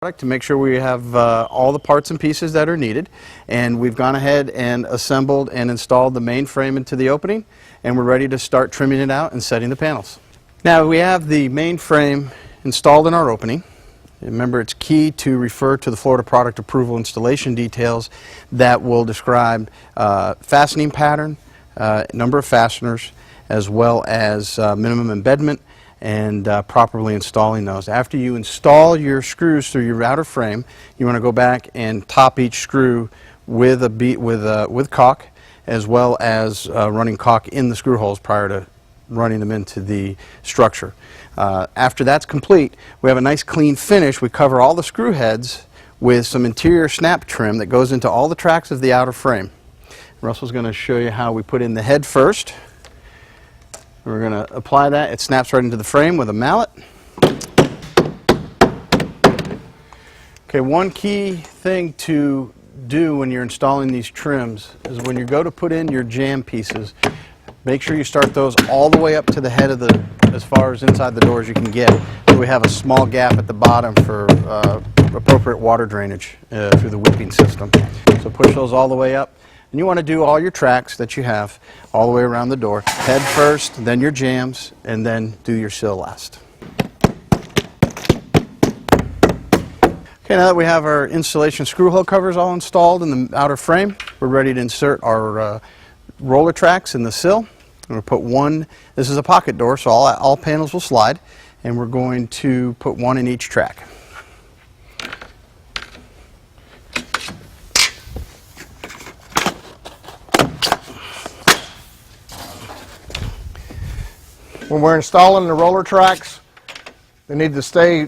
to make sure we have all the parts and pieces that are needed, and we've gone ahead and assembled and installed the main frame into the opening, and we're ready to start trimming it out and setting the panels. Now we have the main frame installed in our opening. Remember, it's key to refer to the Florida Product Approval installation details that will describe fastening pattern, number of fasteners, as well as minimum embedment, and properly installing those. After you install your screws through your outer frame, you want to go back and top each screw with with caulk, as well as running caulk in the screw holes prior to running them into the structure. After that's complete, we have a nice clean finish. We cover all the screw heads with some interior snap trim that goes into all the tracks of the outer frame. Russell's going to show you how we put in the head first. We're going to apply that. It snaps right into the frame with a mallet. Okay, one key thing to do when you're installing these trims is when you go to put in your jamb pieces, make sure you start those all the way up to the head of the, as far as inside the door as you can get. So we have a small gap at the bottom for appropriate water drainage through the whipping system. So push those all the way up. And you want to do all your tracks that you have all the way around the door. Head first, then your jambs, and then do your sill last. Okay, now that we have our installation screw hole covers all installed in the outer frame, we're ready to insert our roller tracks in the sill. We're going to put one, this is a pocket door, so all panels will slide, and we're going to put one in each track. When we're installing the roller tracks, they need to stay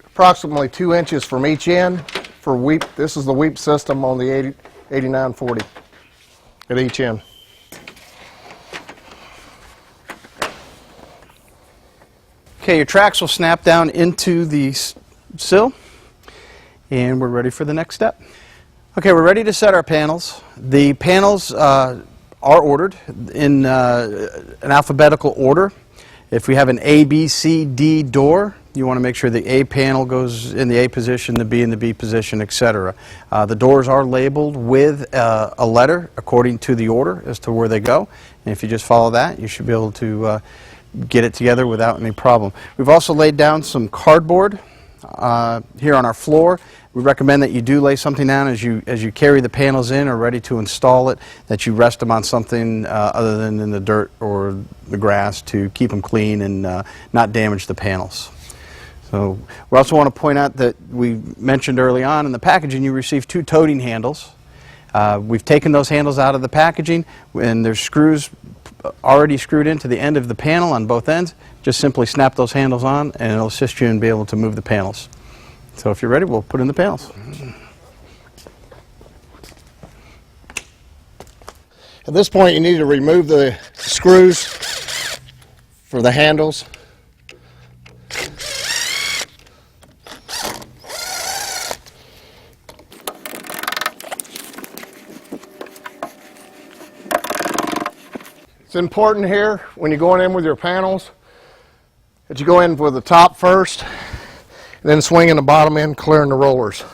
approximately 2 inches from each end for weep. This is the weep system on the 8940 at each end. Okay, your tracks will snap down into the sill, and we're ready for the next step. Okay, we're ready to set our panels. The panels are ordered in an alphabetical order. If we have an A, B, C, D door, you want to make sure the A panel goes in the A position, the B in the B position, etc. The doors are labeled with a letter according to the order as to where they go. And if you just follow that, you should be able to get it together without any problem. We've also laid down some cardboard here on our floor. We recommend that you do lay something down as you carry the panels in or ready to install it, that you rest them on something other than in the dirt or the grass to keep them clean and not damage the panels. So we also want to point out that we mentioned early on in the packaging you received 2 toting handles. We've taken those handles out of the packaging, and there's screws already screwed into the end of the panel on both ends. Just simply snap those handles on and it'll assist you in being able to move the panels. So if you're ready, we'll put in the panels. At this point, you need to remove the screws for the handles. It's important here when you're going in with your panels that you go in with the top first and then swinging the bottom end, clearing the rollers.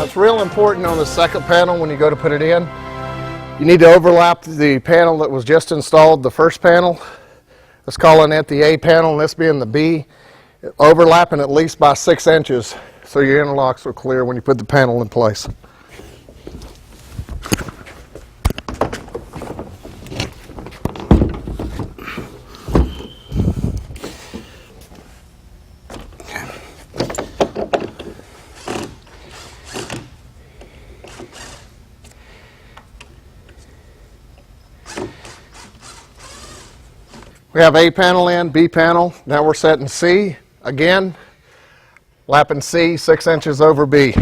It's real important on the second panel when you go to put it in. You need to overlap the panel that was just installed, the first panel. Let's call it the A panel, and this being the B. Overlapping at least by 6 inches so your interlocks are clear when you put the panel in place. We have A panel in, B panel. Now we're setting C. Again, lapping C 6 inches over B.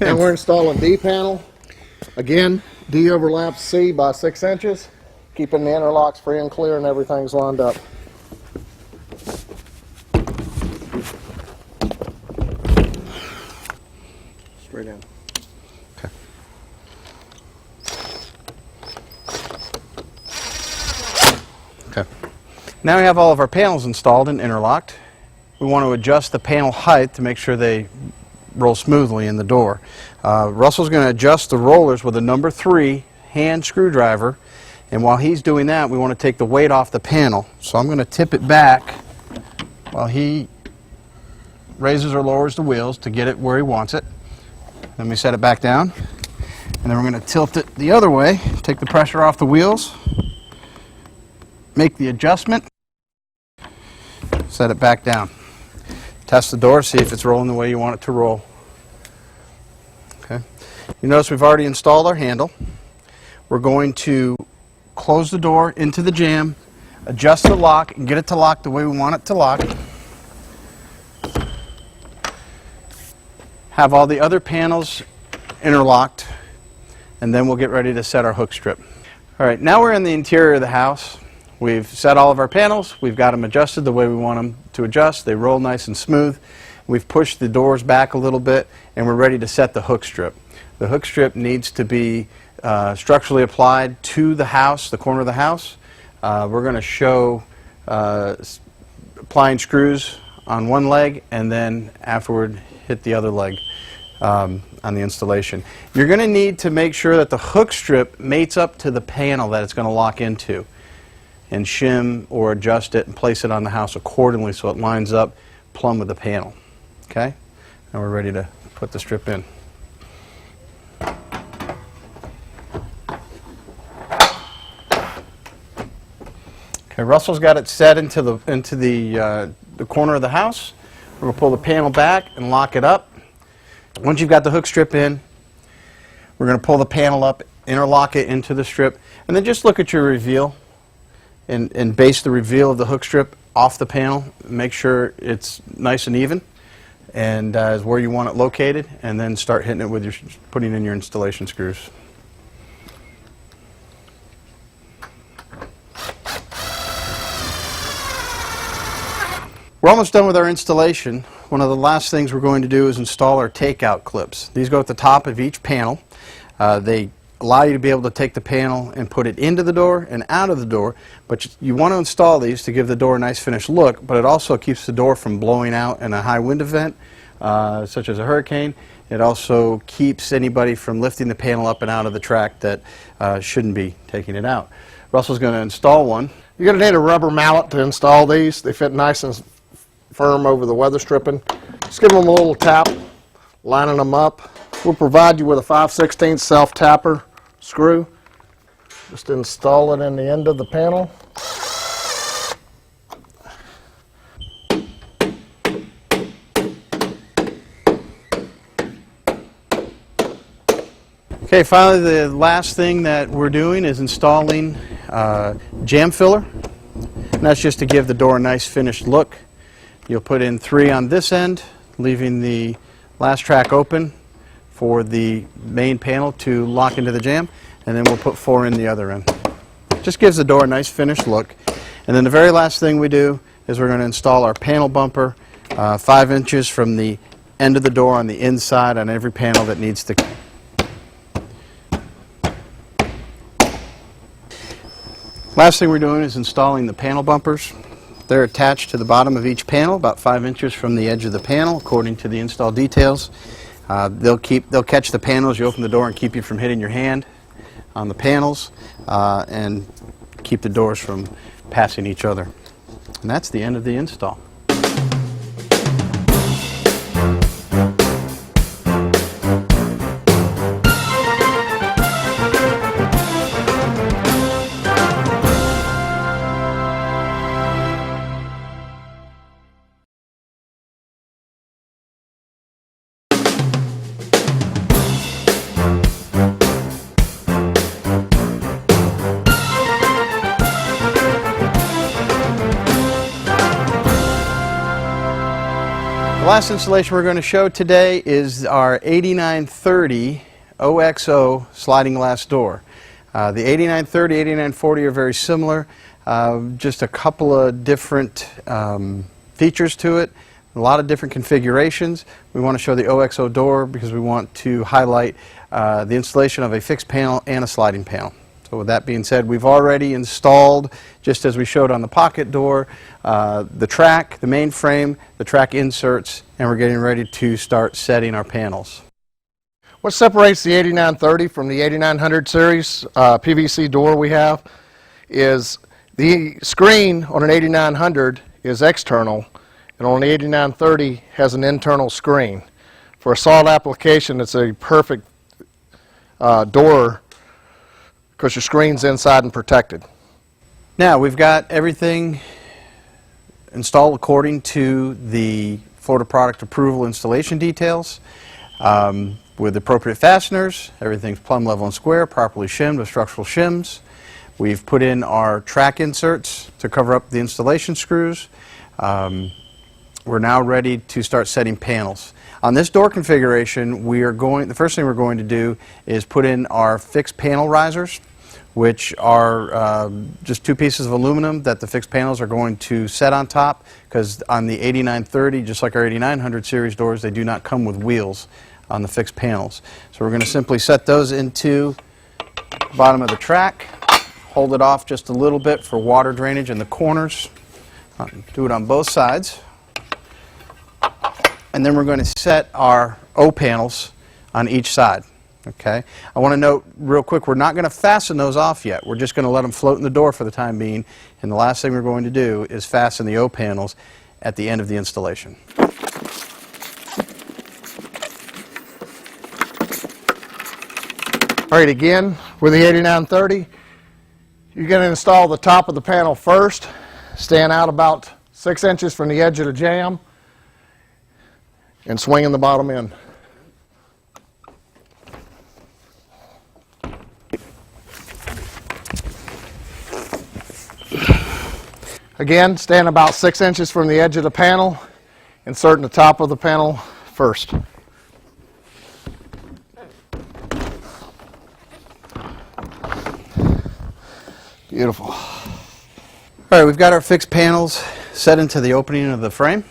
And we're installing D panel. Again, D overlaps C by 6 inches, keeping the interlocks free and clear and everything's lined up. Straight in. Okay. Now we have all of our panels installed and interlocked. We want to adjust the panel height to make sure they roll smoothly in the door. Russell's going to adjust the rollers with a number 3 hand screwdriver, and while he's doing that, we want to take the weight off the panel. So I'm going to tip it back while he raises or lowers the wheels to get it where he wants it. Then we set it back down, and then we're going to tilt it the other way, take the pressure off the wheels, make the adjustment, set it back down. Test the door, see if it's rolling the way you want it to roll. Okay. You notice we've already installed our handle. We're going to close the door into the jamb, adjust the lock, and get it to lock the way we want it to lock. Have all the other panels interlocked, and then we'll get ready to set our hook strip. All right, now we're in the interior of the house. We've set all of our panels. We've got them adjusted the way we want them to adjust. They roll nice and smooth. We've pushed the doors back a little bit, and we're ready to set the hook strip. The hook strip needs to be structurally applied to the house, the corner of the house. We're going to show applying screws on one leg, and then afterward hit the other leg on the installation. You're going to need to make sure that the hook strip mates up to the panel that it's going to lock into, and shim or adjust it and place it on the house accordingly so it lines up plumb with the panel. Okay? Now we're ready to put the strip in. Okay, Russell's got it set into the corner of the house. We're going to pull the panel back and lock it up. Once you've got the hook strip in, we're going to pull the panel up, interlock it into the strip, and then just look at your reveal and base the reveal of the hook strip off the panel. Make sure it's nice and even and is where you want it located, and then start hitting it with your putting in your installation screws. We're almost done with our installation. One of the last things we're going to do is install our takeout clips. These go at the top of each panel. They allow you to be able to take the panel and put it into the door and out of the door, but you want to install these to give the door a nice finished look, but it also keeps the door from blowing out in a high wind event, such as a hurricane. It also keeps anybody from lifting the panel up and out of the track that shouldn't be taking it out. Russell's going to install one. You're going to need a rubber mallet to install these. They fit nice and firm over the weather stripping. Just give them a little tap, lining them up. We'll provide you with a 5/16 self-tapper screw. Just install it in the end of the panel. Okay, finally the last thing that we're doing is installing jam filler. And that's just to give the door a nice finished look. You'll put in 3 on this end, leaving the last track open for the main panel to lock into the jamb, and then we'll put 4 in the other end. Just gives the door a nice finished look. And then the very last thing we do is we're going to install our panel bumper 5 inches from the end of the door on the inside on every panel that needs to. Last thing we're doing is installing the panel bumpers. They're attached to the bottom of each panel, about 5 inches from the edge of the panel, according to the install details. They'll catch the panels. You open the door and keep you from hitting your hand on the panels, and keep the doors from passing each other. And that's the end of the install. The last installation we're going to show today is our 8930 OXO sliding glass door. The 8930, 8940 are very similar, just a couple of different features to it, a lot of different configurations. We want to show the OXO door because we want to highlight the installation of a fixed panel and a sliding panel. So with that being said, we've already installed, just as we showed on the pocket door, the track, the main frame, the track inserts, and we're getting ready to start setting our panels. What separates the 8930 from the 8900 series PVC door we have is the screen on an 8900 is external, and on the 8930 has an internal screen. For a solid application, it's a perfect door because your screen's inside and protected. Now we've got everything installed according to the Florida Product Approval installation details with appropriate fasteners. Everything's plumb, level, and square, properly shimmed with structural shims. We've put in our track inserts to cover up the installation screws. We're now ready to start setting panels. On this door configuration, the first thing we're going to do is put in our fixed panel risers, which are just two pieces of aluminum that the fixed panels are going to set on top, because on the 8930, just like our 8900 series doors, they do not come with wheels on the fixed panels. So we're going to simply set those into the bottom of the track, hold it off just a little bit for water drainage in the corners, do it on both sides, and then we're going to set our O panels on each side. Okay. I want to note real quick, we're not going to fasten those off yet. We're just going to let them float in the door for the time being, and the last thing we're going to do is fasten the O panels at the end of the installation. All right, again, with the 8930, you're going to install the top of the panel first, stand out about 6 inches from the edge of the jamb, and swinging the bottom end. Again, stand about 6 inches from the edge of the panel, inserting the top of the panel first. Beautiful. All right, we've got our fixed panels set into the opening of the frame.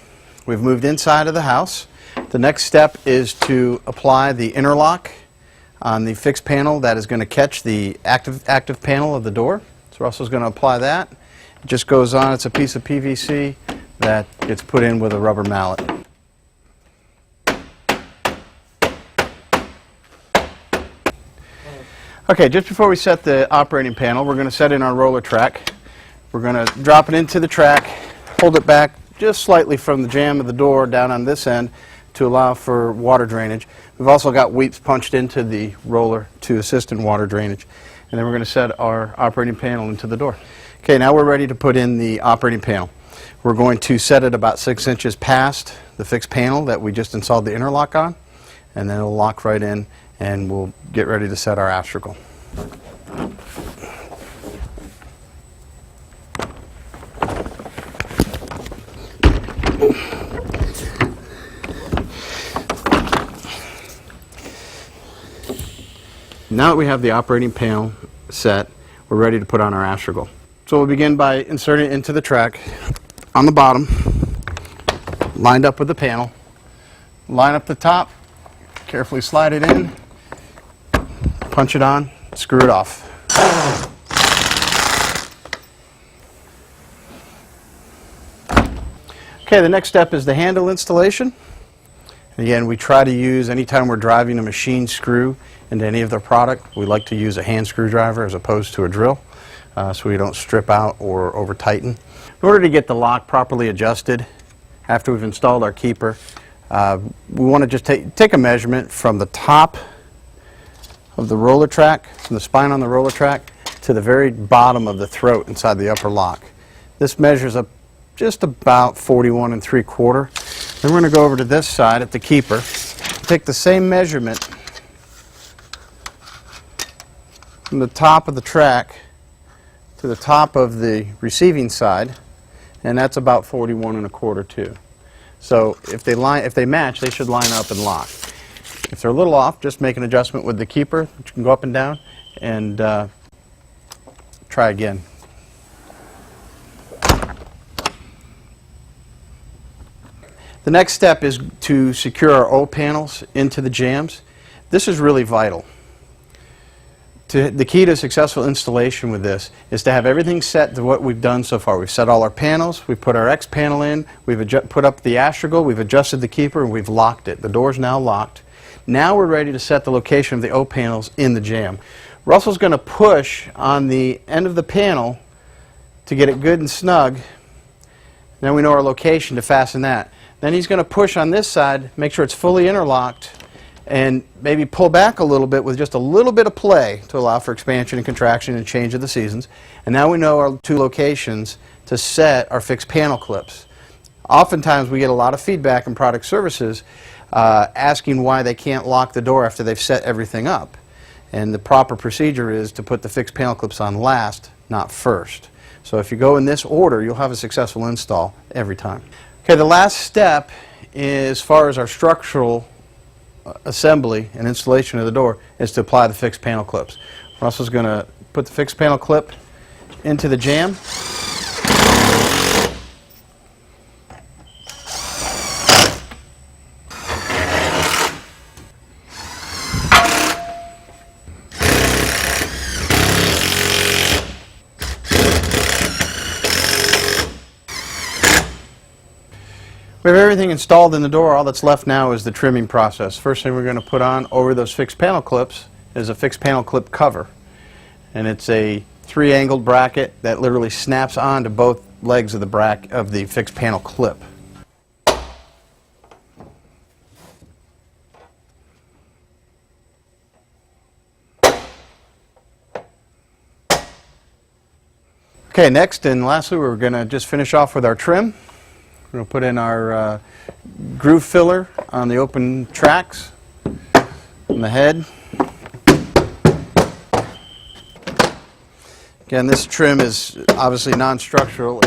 We've moved inside of the house. The next step is to apply the interlock on the fixed panel that is going to catch the active panel of the door. So Russell's going to apply that. It just goes on. It's a piece of PVC that gets put in with a rubber mallet. Okay, just before we set the operating panel, we're going to set in our roller track. We're going to drop it into the track, hold it back just slightly from the jamb of the door down on this end to allow for water drainage. We've also got weeps punched into the roller to assist in water drainage. And then we're going to set our operating panel into the door. Okay, now we're ready to put in the operating panel. We're going to set it about 6 inches past the fixed panel that we just installed the interlock on, and then it'll lock right in, and we'll get ready to set our astragal. Now that we have the operating panel set, we're ready to put on our astragal. So we'll begin by inserting it into the track on the bottom, lined up with the panel. Line up the top, carefully slide it in, punch it on, screw it off. Okay, the next step is the handle installation. Again, we try to use, anytime we're driving a machine screw into any of the product, we like to use a hand screwdriver as opposed to a drill, so we don't strip out or over tighten. In order to get the lock properly adjusted after we've installed our keeper, we want to just take a measurement from the top of the roller track, from the spine on the roller track, to the very bottom of the throat inside the upper lock. This measures up just about 41 3/4. Then we're going to go over to this side at the keeper, take the same measurement from the top of the track to the top of the receiving side, and that's about 41 1/4 too. So if they match, they should line up and lock. If they're a little off, just make an adjustment with the keeper, which can go up and down, and try again. The next step is to secure our O panels into the jambs. This is really vital. The key to successful installation with this is to have everything set to what we've done so far. We've set all our panels, we've put our X panel in, we've put up the astragal, we've adjusted the keeper, and we've locked it. The door's now locked. Now we're ready to set the location of the O panels in the jamb. Russell's going to push on the end of the panel to get it good and snug. Now we know our location to fasten that. Then he's going to push on this side, make sure it's fully interlocked, and maybe pull back a little bit with just a little bit of play to allow for expansion and contraction and change of the seasons. And now we know our two locations to set our fixed panel clips. Oftentimes we get a lot of feedback in product services asking why they can't lock the door after they've set everything up. And the proper procedure is to put the fixed panel clips on last, not first. So if you go in this order, you'll have a successful install every time. Okay, the last step, as far as our structural assembly and installation of the door, is to apply the fixed panel clips. Russell's going to put the fixed panel clip into the jamb. We have everything installed in the door. All that's left now is the trimming process. First thing we're going to put on over those fixed panel clips is a fixed panel clip cover. And it's a 3-angled bracket that literally snaps onto both legs of the fixed panel clip. Okay, next and lastly, we're going to just finish off with our trim. We're going to put in our groove filler on the open tracks on the head. Again, this trim is obviously non-structural.